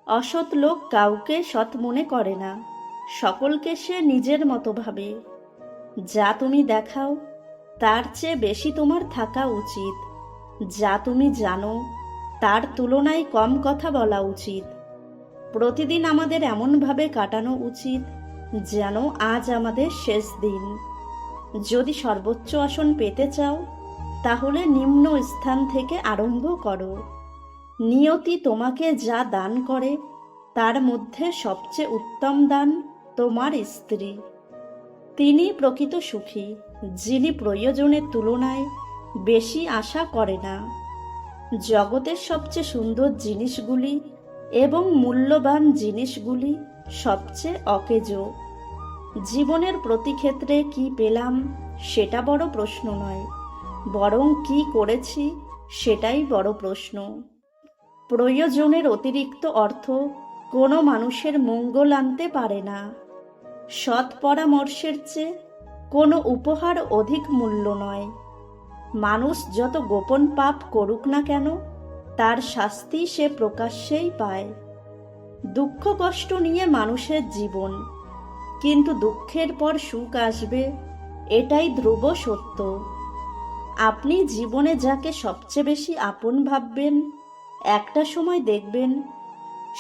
অসৎ লোক কাউকে সৎ মনে করে না, সকলকে সে নিজের মতো ভাবে। যা তুমি দেখাও তার চেয়ে বেশি তোমার থাকা উচিত। যা তুমি জানো তার তুলনায় কম কথা বলা উচিত। প্রতিদিন আমাদের এমনভাবে কাটানো উচিত যেন আজ আমাদের শেষ দিন। যদি সর্বোচ্চ আসন পেতে চাও তাহলে নিম্ন স্থান থেকে আরম্ভ করো। নিয়তি তোমাকে যা দান করে তার মধ্যে সবচেয়ে উত্তম দান তোমার স্ত্রী। তিনি প্রকৃত সুখী, যিনি প্রয়োজনের তুলনায় বেশি আশা করে না। জগতের সবচেয়ে সুন্দর জিনিসগুলি এবং মূল্যবান জিনিসগুলি সবচেয়ে অকেজো। জীবনের প্রতি ক্ষেত্রে কি পেলাম সেটা বড় প্রশ্ন নয়, বরং কি করেছি সেটাই বড় প্রশ্ন। প্রয়োজনের অতিরিক্ত অর্থ কোনো মানুষের মঙ্গল আনতে পারে না। সৎ পরামর্শের চেয়ে কোনো উপহার অধিক মূল্য নয়। মানুষ যত গোপন পাপ করুক না কেন তার শাস্তি সে প্রকাশ্যেই পায়। দুঃখ কষ্ট নিয়ে মানুষের জীবন, কিন্তু দুঃখের পর সুখ আসবে, এটাই ধ্রুব সত্য। আপনি জীবনে যাকে সবচেয়ে বেশি আপন ভাববেন একটা সময় দেখবেন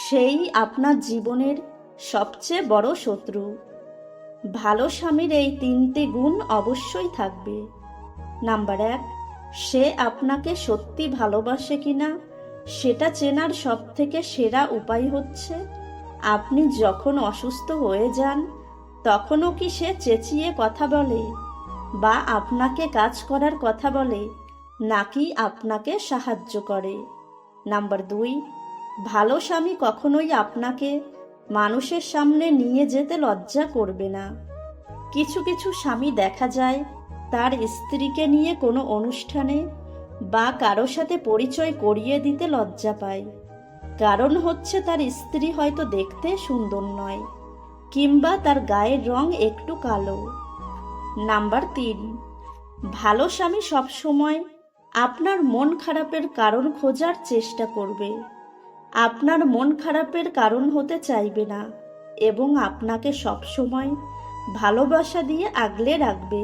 সেই আপনার জীবনের সবচেয়ে বড় শত্রু। ভালো স্বামীর এই 3টি গুণ অবশ্যই থাকবে। নাম্বার 1, সে আপনাকে সত্যি ভালোবাসে কিনা সেটা চেনার সবথেকে সেরা উপায় হচ্ছে আপনি যখন অসুস্থ হয়ে যান তখনও কি সে চেঁচিয়ে কথা বলে বা আপনাকে কাজ করার কথা বলে, নাকি আপনাকে সাহায্য করে। নাম্বার 2, ভালো স্বামী কখনোই আপনাকে মানুষের সামনে নিয়ে যেতে লজ্জা করবে না। কিছু কিছু স্বামী দেখা যায় তার স্ত্রীকে নিয়ে কোনো অনুষ্ঠানে বা কারো সাথে পরিচয় করিয়ে দিতে লজ্জা পায়। কারণ হচ্ছে তার স্ত্রী হয়তো দেখতে সুন্দর নয়, কিংবা তার গায়ের রং একটু কালো। নাম্বার 3, ভালো স্বামী সবসময় আপনার মন খারাপের কারণ খোঁজার চেষ্টা করবে, আপনার মন খারাপের কারণ হতে চাইবে না এবং আপনাকে সবসময় ভালোবাসা দিয়ে আগলে রাখবে।